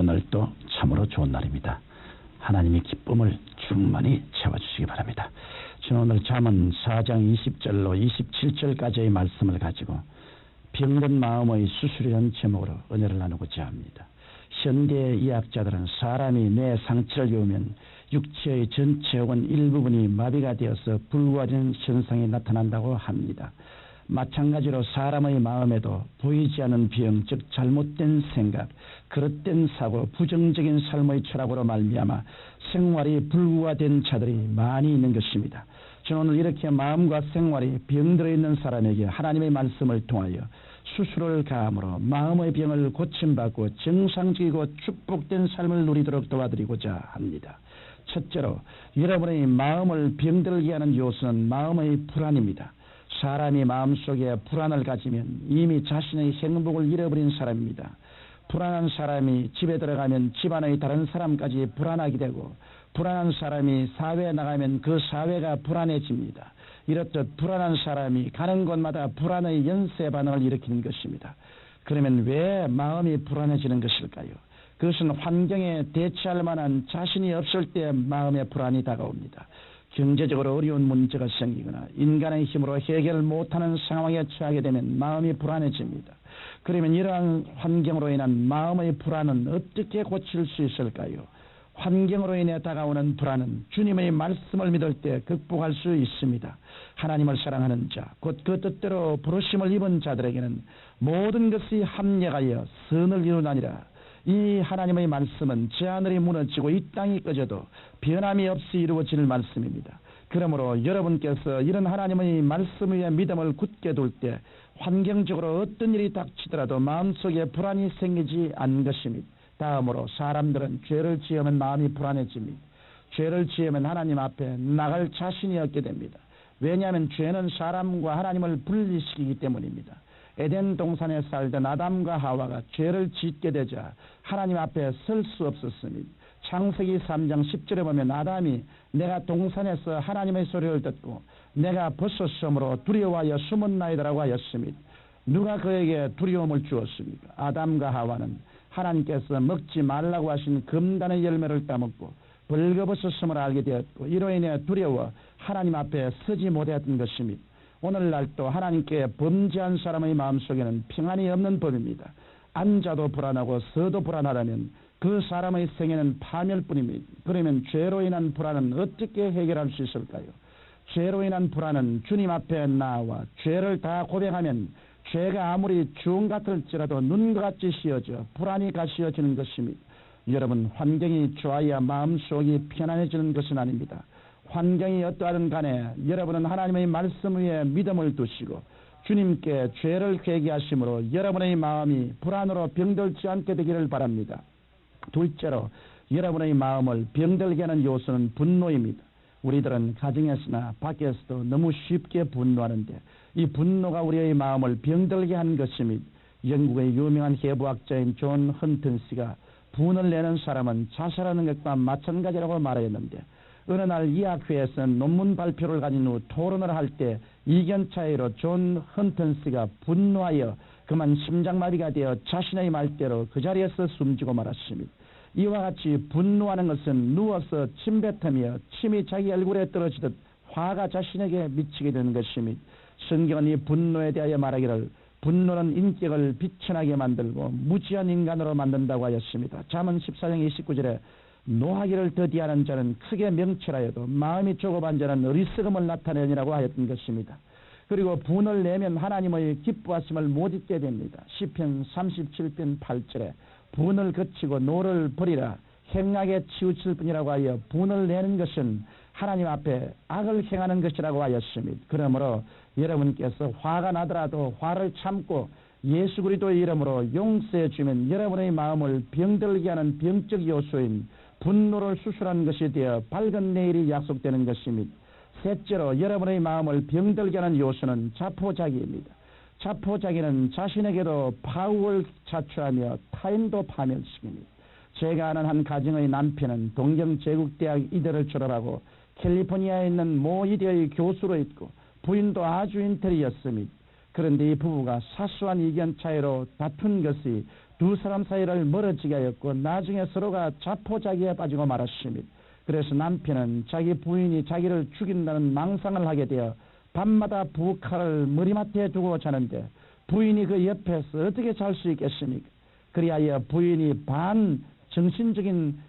오늘도 참으로 좋은 날입니다. 하나님이 기쁨을 충만히 채워주시기 바랍니다. 저는 오늘 잠언 4장 20절로 27절까지의 말씀을 가지고 병든 마음의 수술이라는 제목으로 은혜를 나누고자 합니다. 현대 의학자들은 사람이 뇌 상처를 입으면 육체의 전체 혹은 일부분이 마비가 되어서 불구하는 현상이 나타난다고 합니다. 마찬가지로 사람의 마음에도 보이지 않는 병, 즉 잘못된 생각, 그릇된 사고, 부정적인 삶의 철학으로 말미암아 생활이 불구화된 자들이 많이 있는 것입니다. 저는 오늘 이렇게 마음과 생활이 병들어 있는 사람에게 하나님의 말씀을 통하여 수술을 가함으로 마음의 병을 고침받고 정상적이고 축복된 삶을 누리도록 도와드리고자 합니다. 첫째로 여러분의 마음을 병들게 하는 요소는 마음의 불안입니다. 사람이 마음속에 불안을 가지면 이미 자신의 행복을 잃어버린 사람입니다. 불안한 사람이 집에 들어가면 집안의 다른 사람까지 불안하게 되고, 불안한 사람이 사회에 나가면 그 사회가 불안해집니다. 이렇듯 불안한 사람이 가는 곳마다 불안의 연쇄 반응을 일으키는 것입니다. 그러면 왜 마음이 불안해지는 것일까요? 그것은 환경에 대처할 만한 자신이 없을 때 마음의 불안이 다가옵니다. 경제적으로 어려운 문제가 생기거나 인간의 힘으로 해결 못하는 상황에 처하게 되면 마음이 불안해집니다. 그러면 이러한 환경으로 인한 마음의 불안은 어떻게 고칠 수 있을까요? 환경으로 인해 다가오는 불안은 주님의 말씀을 믿을 때 극복할 수 있습니다. 하나님을 사랑하는 자, 곧 그 뜻대로 부르심을 입은 자들에게는 모든 것이 합력하여 선을 이루나니라. 이 하나님의 말씀은 저 하늘이 무너지고 이 땅이 꺼져도 변함이 없이 이루어질 말씀입니다. 그러므로 여러분께서 이런 하나님의 말씀 위에 믿음을 굳게 둘 때 환경적으로 어떤 일이 닥치더라도 마음속에 불안이 생기지 않는 것입니다. 다음으로 사람들은 죄를 지으면 마음이 불안해집니다. 죄를 지으면 하나님 앞에 나갈 자신이 없게 됩니다. 왜냐하면 죄는 사람과 하나님을 분리시키기 때문입니다. 에덴 동산에 살던 아담과 하와가 죄를 짓게 되자 하나님 앞에 설 수 없었습니다. 창세기 3장 10절에 보면 아담이 내가 동산에서 하나님의 소리를 듣고 내가 벗었으므로 두려워하여 숨었나이다라고 하였습니다. 누가 그에게 두려움을 주었습니까? 아담과 하와는 하나님께서 먹지 말라고 하신 금단의 열매를 따먹고 벌거벗었음을 알게 되었고 이로 인해 두려워 하나님 앞에 서지 못했던 것입니다. 오늘날 또 하나님께 범죄한 사람의 마음속에는 평안이 없는 법입니다. 앉아도 불안하고 서도 불안하다면 그 사람의 생애는 파멸뿐입니다. 그러면 죄로 인한 불안은 어떻게 해결할 수 있을까요? 죄로 인한 불안은 주님 앞에 나와 죄를 다 고백하면 죄가 아무리 주홍 같을지라도 눈과 같이 씌어져 불안이 가시어지는 것입니다. 여러분, 환경이 좋아야 마음속이 편안해지는 것은 아닙니다. 환경이 어떠하든 간에 여러분은 하나님의 말씀 위에 믿음을 두시고 주님께 죄를 회개하심으로 여러분의 마음이 불안으로 병들지 않게 되기를 바랍니다. 둘째로 여러분의 마음을 병들게 하는 요소는 분노입니다. 우리들은 가정에서나 밖에서도 너무 쉽게 분노하는데 이 분노가 우리의 마음을 병들게 하는 것입니다. 영국의 유명한 해부학자인 존 헌튼 씨가 분을 내는 사람은 자살하는 것과 마찬가지라고 말했는데 어느 날 의학회에서는 논문 발표를 가진 후 토론을 할 때 이견 차이로 존 헌튼 씨가 분노하여 그만 심장마비가 되어 자신의 말대로 그 자리에서 숨지고 말았습니다. 이와 같이 분노하는 것은 누워서 침 뱉으며 침이 자기 얼굴에 떨어지듯 화가 자신에게 미치게 되는 것입니다. 성경은 이 분노에 대하여 말하기를 분노는 인격을 비천하게 만들고 무지한 인간으로 만든다고 하였습니다. 잠언 14장 29절에 노하기를 더디하는 자는 크게 명철하여도 마음이 조급한 자는 어리석음을 나타내니라고 하였던 것입니다. 그리고 분을 내면 하나님의 기뻐하심을 못 잊게 됩니다. 시편 37편 8절에 분을 그치고 노를 버리라 행악에 치우칠 뿐이라고 하여 분을 내는 것은 하나님 앞에 악을 행하는 것이라고 하였습니다. 그러므로 여러분께서 화가 나더라도 화를 참고 예수 그리스도의 이름으로 용서해 주면 여러분의 마음을 병들게 하는 병적 요소인 분노를 수술하는 것이 되어 밝은 내일이 약속되는 것입니다. 셋째로 여러분의 마음을 병들게 하는 요소는 자포자기입니다. 자포자기는 자신에게도 파국을 자초하며 타인도 파멸시킵니다. 제가 아는 한 가정의 남편은 동경제국대학 의대를 졸업하고 캘리포니아에 있는 모 의대의 교수로 있고 부인도 아주 인텔리였습니다. 그런데 이 부부가 사소한 이견 차이로 다툰 것이 두 사람 사이를 멀어지게 하였고 나중에 서로가 자포자기에 빠지고 말았습니다. 그래서 남편은 자기 부인이 자기를 죽인다는 망상을 하게 되어 밤마다 부칼을 머리맡에 두고 자는데 부인이 그 옆에서 어떻게 잘 수 있겠습니까? 그리하여 부인이 반정신적인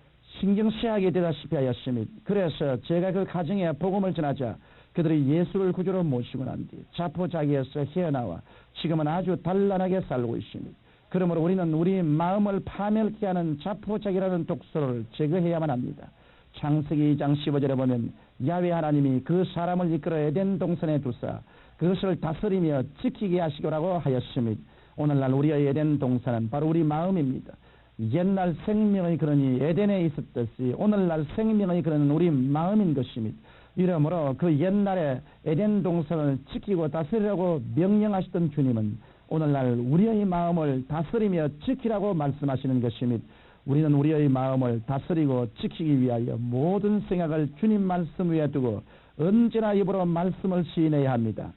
신경쇠약이 되다시피 하였습니다. 그래서 제가 그 가정에 복음을 전하자 그들이 예수를 구주로 모시고 난 뒤 자포자기에서 헤어나와 지금은 아주 단란하게 살고 있습니다. 그러므로 우리는 우리 마음을 파멸케 하는 자포자기라는 독소를 제거해야만 합니다. 창세기 2장 15절에 보면 야훼 하나님이 그 사람을 이끌어 에덴 동산에 두사 그것을 다스리며 지키게 하시고라고 하였습니다. 오늘날 우리의 에덴 동산은 바로 우리 마음입니다. 옛날 생명의 근원이 에덴에 있었듯이 오늘날 생명의 근원은 우리 마음인 것입니다. 이러므로 그 옛날에 에덴 동산을 지키고 다스리라고 명령하시던 주님은 오늘날 우리의 마음을 다스리며 지키라고 말씀하시는 것입니다. 우리는 우리의 마음을 다스리고 지키기 위하여 모든 생각을 주님 말씀 위에 두고 언제나 입으로 말씀을 시인해야 합니다.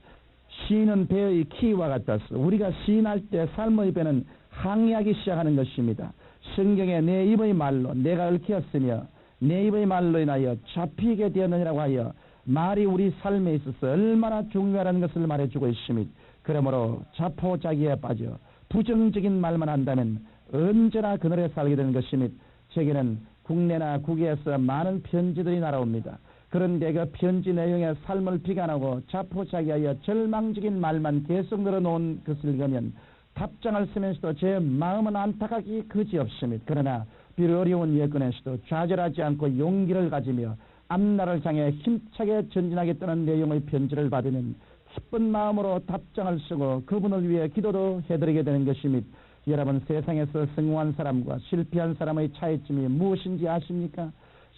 시인은 배의 키와 같아서 우리가 시인할 때 삶의 배는 항의하기 시작하는 것입니다. 성경에 내 입의 말로 내가 얽혔으며 내 입의 말로 인하여 잡히게 되었느니라고 하여 말이 우리 삶에 있어서 얼마나 중요하다는 것을 말해주고 있습니다. 그러므로 자포자기에 빠져 부정적인 말만 한다면 언제나 그늘에 살게 되는 것입니다. 제게는 국내나 국외에서 많은 편지들이 날아옵니다. 그런데 그 편지 내용에 삶을 비관하고 자포자기하여 절망적인 말만 계속 늘어놓은 것을 읽으면 답장을 쓰면서도 제 마음은 안타깝기 그지없습니다. 그러나 비록 어려운 여건에서도 좌절하지 않고 용기를 가지며 앞날을 향해 힘차게 전진하게 뜨는 내용의 편지를 받으면 기쁜 마음으로 답장을 쓰고 그분을 위해 기도도 해드리게 되는 것입니다. 여러분, 세상에서 성공한 사람과 실패한 사람의 차이점이 무엇인지 아십니까?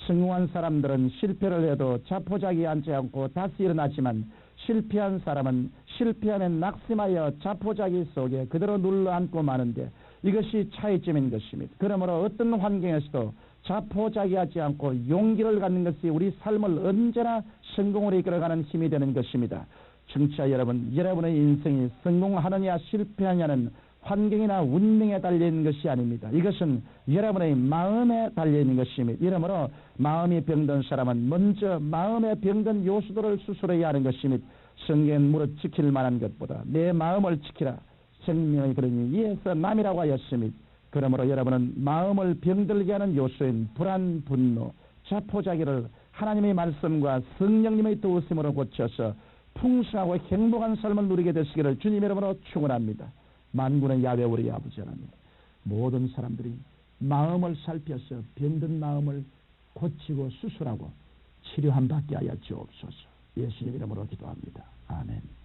성공한 사람들은 실패를 해도 자포자기 앉지 않고 다시 일어나지만 실패한 사람은 실패하면 낙심하여 자포자기 속에 그대로 눌러앉고 마는데 이것이 차이점인 것입니다. 그러므로 어떤 환경에서도 자포자기하지 않고 용기를 갖는 것이 우리 삶을 언제나 성공으로 이끌어가는 힘이 되는 것입니다. 청취자 여러분, 여러분의 인생이 성공하느냐 실패하느냐는 환경이나 운명에 달려있는 것이 아닙니다. 이것은 여러분의 마음에 달려있는 것입니다. 이러므로 마음이 병든 사람은 먼저 마음에 병든 요소들을 수술해야 하는 것입니다. 성경은 무릇 지킬 만한 것보다 내 마음을 지키라. 생명의 근원이 이에서 남이라고 하였습니다. 그러므로 여러분은 마음을 병들게 하는 요소인 불안, 분노, 자포자기를 하나님의 말씀과 성령님의 도우심으로 고쳐서 풍성하고 행복한 삶을 누리게 되시기를 주님의 이름으로 축원합니다. 만군의 야훼 우리 아버지 하나님, 모든 사람들이 마음을 살펴서 병든 마음을 고치고 수술하고 치료함 받게 하여 주옵소서. 예수님 이름으로 기도합니다. 아멘.